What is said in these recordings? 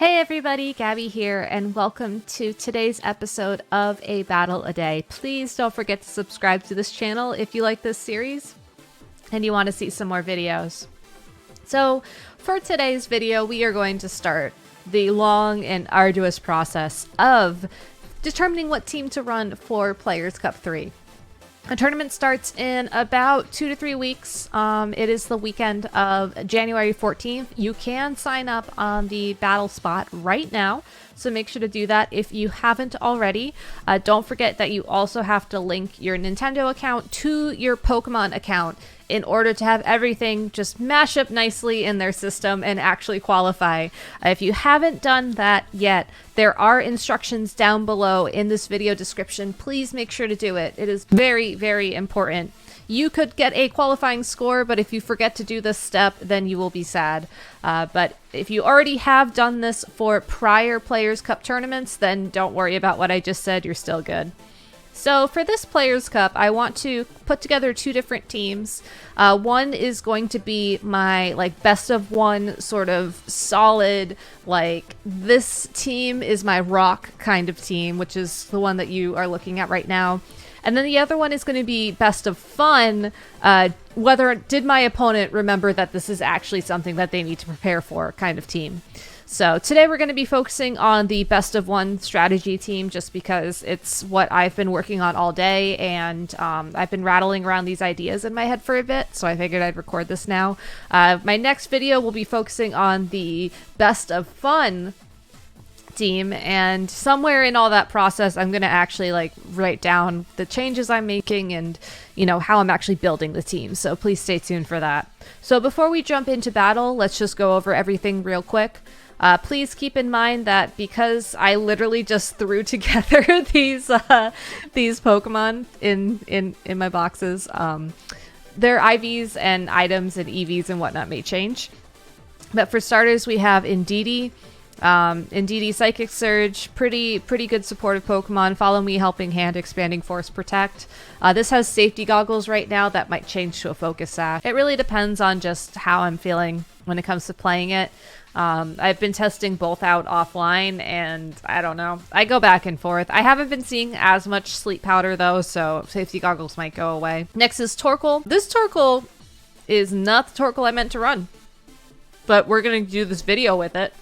Hey everybody, Gabby here, and welcome to today's episode of A Battle a Day. Please don't forget to subscribe to this channel if you like this series and you want to see some more videos. So for today's video, we are going to start the long and arduous process of determining what team to run for Players Cup 3. The tournament starts in about 2 to 3 weeks. It is the weekend of January 14th. You can sign up on the battle spot right now, so make sure to do that if you haven't already. Don't forget that you also have to link your Nintendo account to your Pokemon account in order to have everything just mash up nicely in their system and actually qualify. If you haven't done that yet, there are instructions down below in this video description. Please make sure to do it. It is very, very important. You could get a qualifying score, but if you forget to do this step, then you will be sad. But if you already have done this for prior Players Cup tournaments, then don't worry about what I just said. You're still good. So for this Players Cup, I want to put together 2 different teams. One is going to be my best of one sort of solid, this team is my rock kind of team, which is the one that you are looking at right now. And then the other one is going to be best of fun, did my opponent remember that this is actually something that they need to prepare for kind of team. So today we're going to be focusing on the best of one strategy team just because it's what I've been working on all day, and I've been rattling around these ideas in my head for a bit, so I figured I'd record this now. My next video will be focusing on the best of fun team, and somewhere in all that process I'm going to actually write down the changes I'm making and how I'm actually building the team, so please stay tuned for that. So before we jump into battle, let's just go over everything real quick. Please keep in mind that because I literally just threw together these Pokemon in my boxes, their IVs and items and EVs and whatnot may change. But for starters, we have INDEEDEE. INDEEDEE Psychic Surge, pretty good supportive Pokemon. Follow Me, Helping Hand, Expanding Force, Protect. This has safety goggles right now that might change to a Focus Sash. It really depends on just how I'm feeling when it comes to playing it. I've been testing both out offline, and I don't know. I go back and forth. I haven't been seeing as much Sleep Powder, though, so safety goggles might go away. Next is Torkoal. This Torkoal is not the Torkoal I meant to run, but we're going to do this video with it.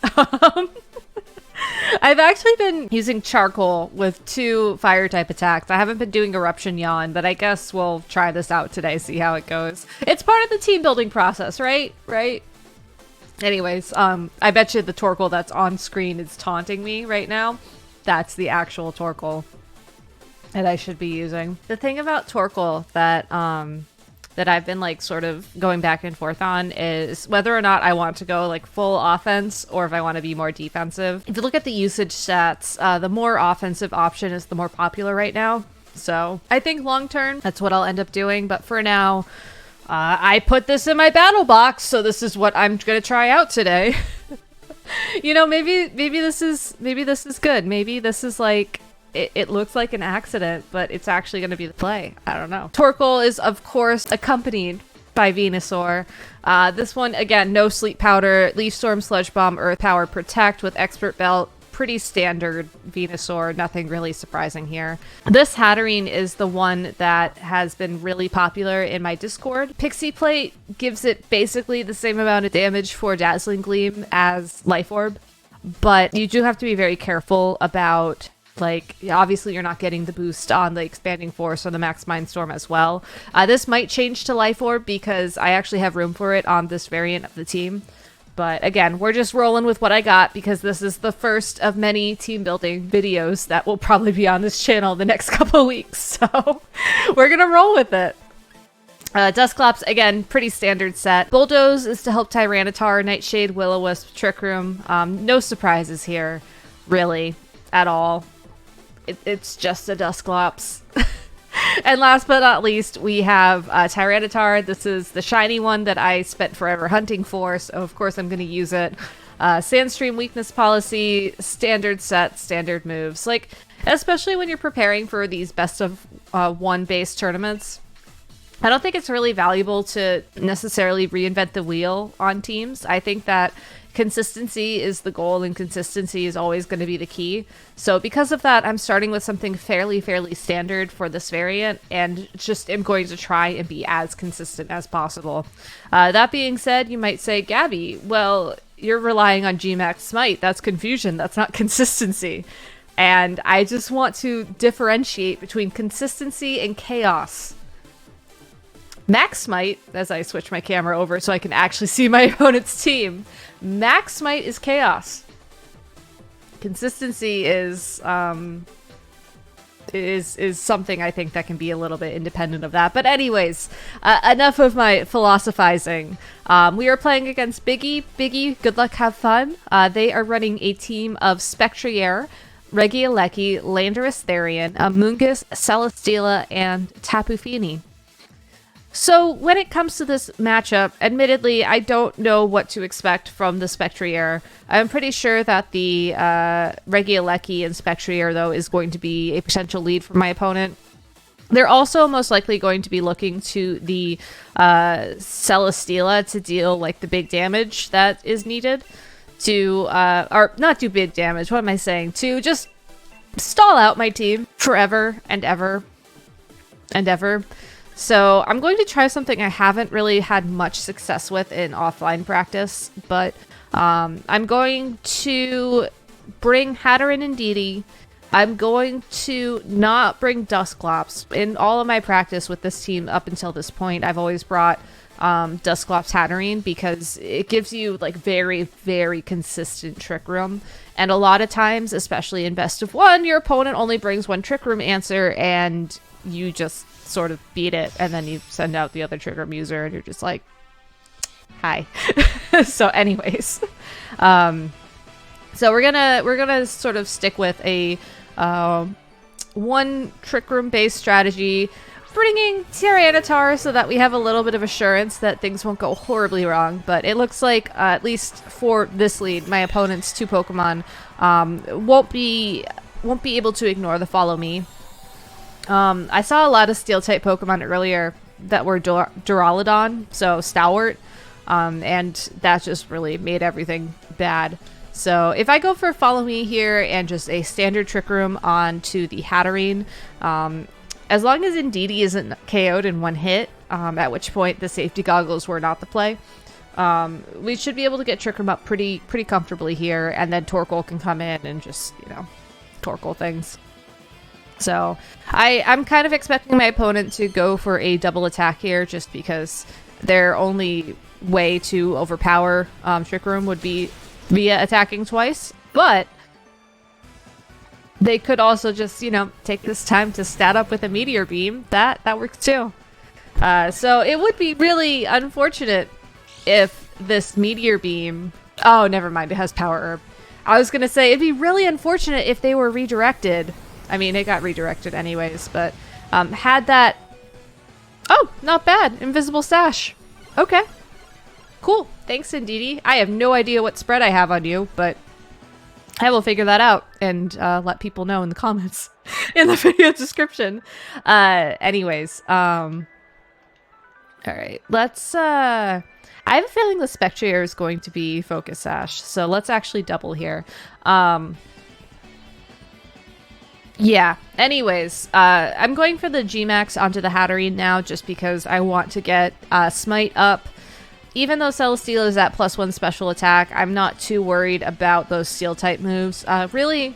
I've actually been using Charcoal with 2 fire-type attacks. I haven't been doing Eruption Yawn, but I guess we'll try this out today, see how it goes. It's part of the team-building process, right? Anyways, I bet you the Torkoal that's on screen is taunting me right now. That's the actual Torkoal that I should be using. The thing about Torkoal that I've been sort of going back and forth on is whether or not I want to go full offense or if I want to be more defensive. If you look at the usage stats, the more offensive option is the more popular right now. So I think long term, that's what I'll end up doing. But for now, I put this in my battle box, so this is what I'm gonna try out today. Maybe this is good. Maybe this is it looks like an accident, but it's actually gonna be the play. I don't know. Torkoal is of course accompanied by Venusaur. This one again, no Sleep Powder, Leaf Storm, Sludge Bomb, Earth Power, Protect with Expert Belt. Pretty standard Venusaur, nothing really surprising here. This Hatterene is the one that has been really popular in my Discord. Pixie Plate gives it basically the same amount of damage for Dazzling Gleam as Life Orb, but you do have to be very careful about obviously you're not getting the boost on the Expanding Force or the Max Mindstorm as well. This might change to Life Orb because I actually have room for it on this variant of the team. But again, we're just rolling with what I got because this is the first of many team building videos that will probably be on this channel the next couple weeks. So we're going to roll with it. Dusclops, again, pretty standard set. Bulldoze is to help Tyranitar, Nightshade, Will-O-Wisp, Trick Room. No surprises here, really, at all. It's just a Dusclops. And last but not least, we have Tyranitar. This is the shiny one that I spent forever hunting for, so of course I'm going to use it. Sandstream Weakness Policy, standard set, standard moves. Especially when you're preparing for these best of one base tournaments, I don't think it's really valuable to necessarily reinvent the wheel on teams. I think that consistency is the goal, and consistency is always going to be the key. So because of that, I'm starting with something fairly standard for this variant, and just am going to try and be as consistent as possible. That being said, you might say, Gabby, well, you're relying on Gmax Smite. That's confusion. That's not consistency. And I just want to differentiate between consistency and chaos. Max Smite, as I switch my camera over so I can actually see my opponent's team, Max Smite is chaos. Consistency is something I think that can be a little bit independent of that. But anyways, enough of my philosophizing. We are playing against Biggie. Biggie, good luck, have fun. They are running a team of Spectrier, Regieleki, Landorus-Therian, Amoonguss, Celesteela, and Tapu Fini. So when it comes to this matchup, admittedly, I don't know what to expect from the Spectrier. I'm pretty sure that the Regieleki and Spectrier, though, is going to be a potential lead for my opponent. They're also most likely going to be looking to the Celesteela to deal like the big damage that is needed to, or not do big damage, what am I saying? To just stall out my team forever and ever and ever. So I'm going to try something I haven't really had much success with in offline practice, but I'm going to bring Hatterene and INDEEDEE. I'm going to not bring Dusclops. In all of my practice with this team up until this point, I've always brought Dusclops Hatterene because it gives you like very consistent Trick Room. And a lot of times, especially in best of one, your opponent only brings one Trick Room answer and you just sort of beat it, and then you send out the other Trick Room user and you're just like, hi. So anyways, so we're gonna sort of stick with a one Trick Room based strategy, bringing Tyranitar so that we have a little bit of assurance that things won't go horribly wrong. But it looks like, at least for this lead, my opponent's two Pokemon won't be able to ignore the Follow Me. I saw a lot of Steel-type Pokemon earlier that were Duraludon, so Stalwart, and that just really made everything bad. So if I go for Follow Me here and just a standard Trick Room onto the Hatterene, as long as INDEEDEE isn't KO'd in one hit, at which point the safety goggles were not the play, we should be able to get Trick Room up pretty comfortably here, and then Torkoal can come in and just, you know, Torkoal things. So I'm kind of expecting my opponent to go for a double attack here, just because their only way to overpower Trick Room would be via attacking twice. But they could also just, you know, take this time to stat up with a Meteor Beam. That works too. So it would be really unfortunate if this Meteor Beam... Oh, never mind. It has Power Herb. I was going to say, it'd be really unfortunate if they were redirected. I mean, it got redirected anyways, but had that... Oh, not bad. Invisible Sash. Okay. Cool. Thanks, INDEEDEE. I have no idea what spread I have on you, but I will figure that out and let people know in the comments in the video description. Anyways, all right. Let's... I have a feeling the Spectrier is going to be Focus Sash, so let's actually double here. Yeah, anyways, I'm going for the Gmax onto the Hatterene now just because I want to get Smite up. Even though Celesteela is at +1 special attack, I'm not too worried about those Steel-type moves. Really,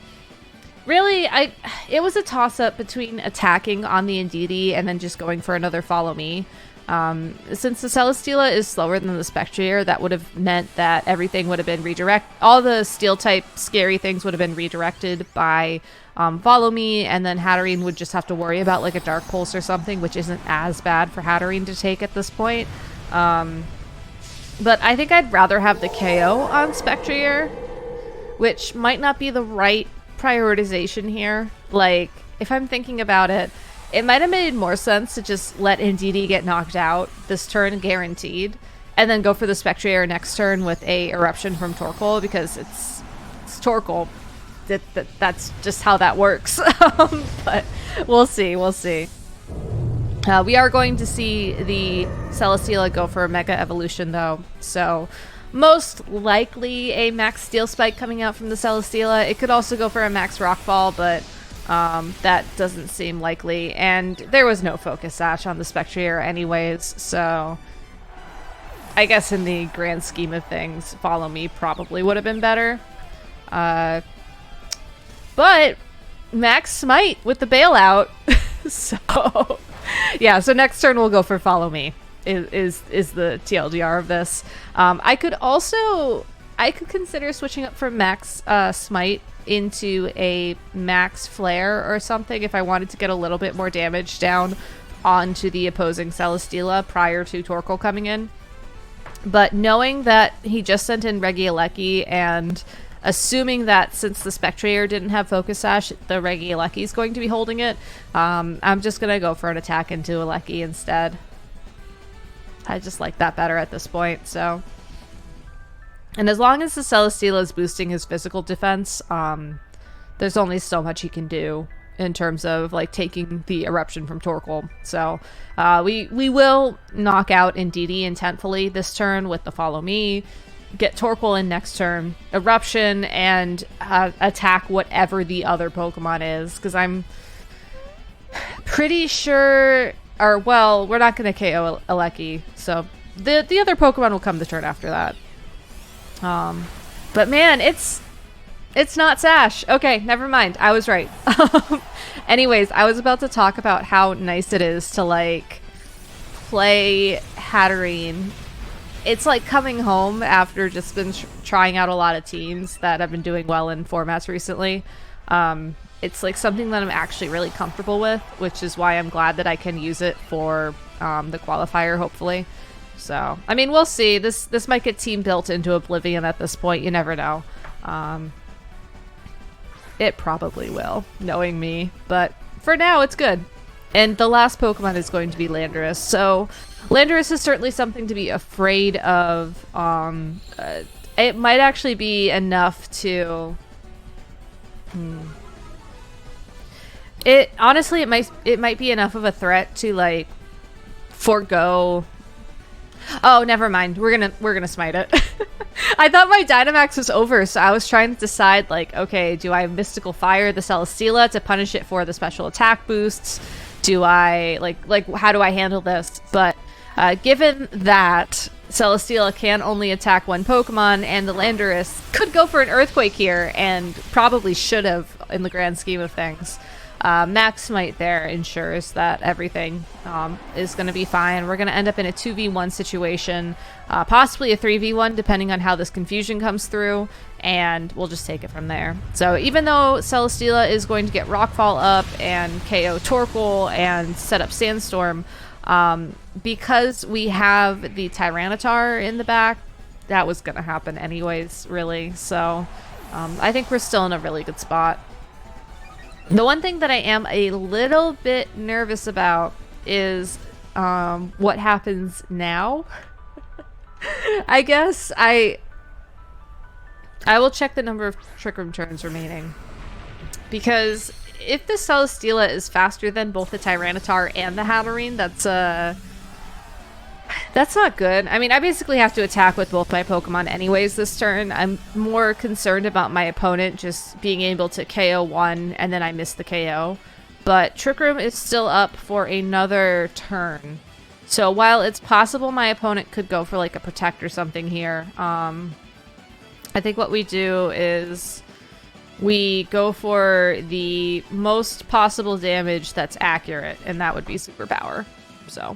it was a toss-up between attacking on the INDEEDEE and then just going for another Follow Me. Since the Celesteela is slower than the Spectrier, that would have meant that everything would have been redirected. All the Steel-type scary things would have been redirected by Follow Me, and then Hatterene would just have to worry about like a Dark Pulse or something, which isn't as bad for Hatterene to take at this point. But I think I'd rather have the KO on Spectrier, which might not be the right prioritization here. Like, if I'm thinking about it, it might have made more sense to just let INDEEDEE get knocked out this turn guaranteed, and then go for the Spectrier next turn with a Eruption from Torkoal, because it's Torkoal. That's just how that works. But we'll see. We are going to see the Celesteela go for a Mega Evolution, though. So most likely a max Steel Spike coming out from the Celesteela. It could also go for a max Rockfall, but that doesn't seem likely. And there was no Focus Sash on the Spectrier anyways, so I guess in the grand scheme of things, Follow Me probably would have been better. But max Smite with the bailout. So yeah, so next turn we'll go for Follow Me is the TLDR of this. I could consider switching up from max Smite into a max Flare or something if I wanted to get a little bit more damage down onto the opposing Celesteela prior to Torkoal coming in. But knowing that he just sent in Regieleki and assuming that since the Spectrier didn't have Focus Sash, the Regieleki is going to be holding it, I'm just going to go for an attack into Eleki instead. I just like that better at this point, so. And as long as the Celesteela is boosting his physical defense, there's only so much he can do in terms of like taking the Eruption from Torkoal. So we will knock out INDEEDEE intentfully this turn with the Follow Me, get Torkoal in next turn, Eruption, and attack whatever the other Pokemon is, because I'm pretty sure, or well, we're not going to KO Eleki, so the other Pokemon will come the turn after that. But man, it's not Sash. Okay, never mind. I was right. Anyways, I was about to talk about how nice it is to like play Hatterene. It's like coming home after just been trying out a lot of teams that have been doing well in formats recently. It's like something that I'm actually really comfortable with, which is why I'm glad that I can use it for the qualifier, hopefully. So, I mean, we'll see. This might get team built into oblivion at this point. You never know. It probably will, knowing me. But for now, it's good. And the last Pokemon is going to be Landorus. So, Landorus is certainly something to be afraid of. It might actually be enough to... Honestly, it might be enough of a threat to, like, forego... Oh, never mind. We're gonna smite it. I thought my Dynamax was over, so I was trying to decide, like, okay, do I Mystical Fire the Celesteela to punish it for the special attack boosts? Do I, like, how do I handle this? But given that Celesteela can only attack one Pokemon, and the Landorus could go for an Earthquake here, and probably should have in the grand scheme of things, Max Smite there ensures that everything is going to be fine. We're going to end up in a 2v1 situation, possibly a 3v1 depending on how this confusion comes through, and we'll just take it from there. So even though Celesteela is going to get Rockfall up and KO Torkoal and set up Sandstorm, because we have the Tyranitar in the back, that was going to happen anyways, really. So I think we're still in a really good spot. The one thing that I am a little bit nervous about is what happens now. I guess I will check the number of Trick Room turns remaining. Because if the Celesteela is faster than both the Tyranitar and the Hatterene, that's not good. I mean, I basically have to attack with both my Pokemon anyways this turn. I'm more concerned about my opponent just being able to KO one and then I miss the KO. But Trick Room is still up for another turn. So while it's possible my opponent could go for like a Protect or something here, I think what we do is we go for the most possible damage that's accurate, and that would be Superpower. So...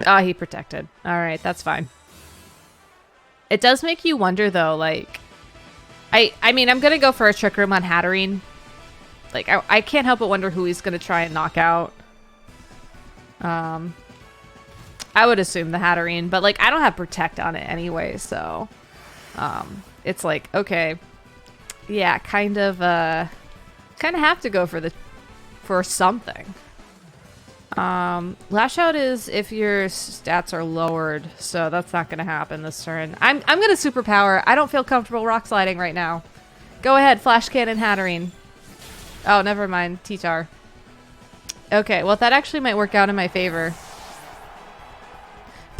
Ah, he protected. Alright, that's fine. It does make you wonder, though, like... I mean, I'm gonna go for a Trick Room on Hatterene. Like, I can't help but wonder who he's gonna try and knock out. I would assume the Hatterene, but, like, I don't have Protect on it anyway, so... it's like, okay... Yeah, kind of have to go for something. Lash Out is if your stats are lowered, so that's not gonna happen this turn. I'm gonna Superpower. I don't feel comfortable Rock Sliding right now. Go ahead, Flash Cannon Hatterene. Oh, never mind, T-Tar. Okay, well that actually might work out in my favor.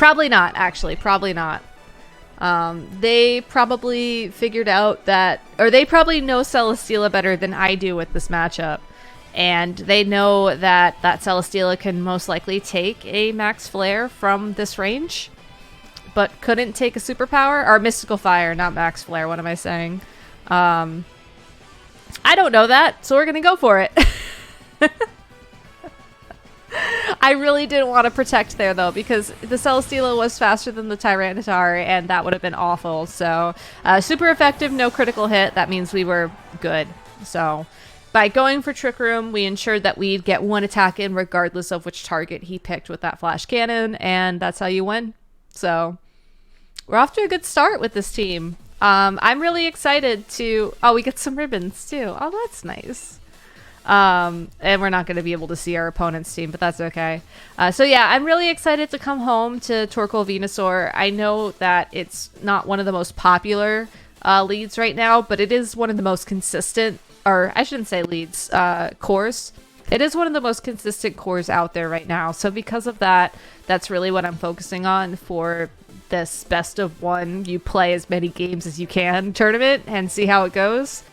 Probably not, actually. Probably not. They probably figured out that, or they probably know Celesteela better than I do with this matchup. And they know that Celesteela can most likely take a Max Flare from this range, but couldn't take a Superpower, or Mystical Fire, not Max Flare, what am I saying? I don't know that, so we're gonna go for it. I really didn't want to protect there, though, because the Celesteela was faster than the Tyranitar, and that would have been awful. So, super effective, no critical hit. That means we were good. So, by going for Trick Room, we ensured that we'd get one attack in regardless of which target he picked with that Flash Cannon, and that's how you win. So, we're off to a good start with this team. I'm really excited to... Oh, we get some ribbons, too. Oh, that's nice. And we're not going to be able to see our opponent's team, but that's okay. So yeah, I'm really excited to come home to Torkoal Venusaur. I know that it's not one of the most popular leads right now, but it is one of the most consistent, or I shouldn't say leads, cores. It is one of the most consistent cores out there right now. So because of that, that's really what I'm focusing on for this best of one. You play as many games as you can tournament and see how it goes.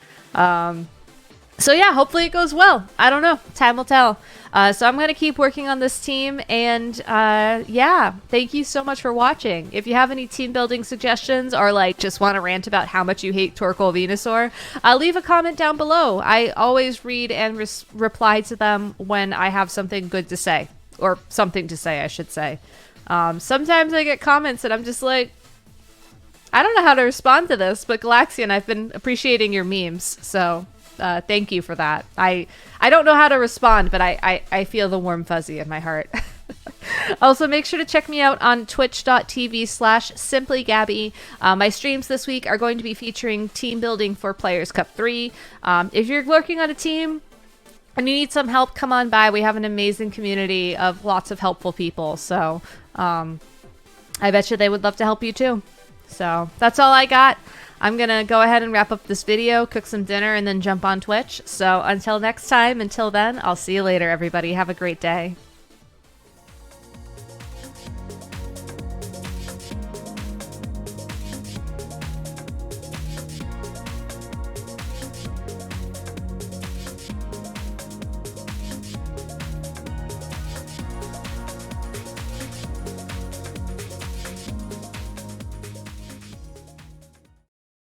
So yeah, hopefully it goes well. I don't know. Time will tell. So I'm going to keep working on this team. And yeah, thank you so much for watching. If you have any team building suggestions or like just want to rant about how much you hate Torkoal Venusaur, leave a comment down below. I always read and reply to them when I have something good to say. Or something to say, I should say. Sometimes I get comments and I'm just like, I don't know how to respond to this. But Galaxian, I've been appreciating your memes. So... thank you for that. I don't know how to respond, but I feel the warm fuzzy in my heart. Also, make sure to check me out on twitch.tv/simplygabby. My streams this week are going to be featuring team building for Players Cup 3. If you're working on a team and you need some help, come on by. We have an amazing community of lots of helpful people. So I bet you they would love to help you too. So that's all I got. I'm going to go ahead and wrap up this video, cook some dinner, and then jump on Twitch. So until next time, until then, I'll see you later, everybody. Have a great day.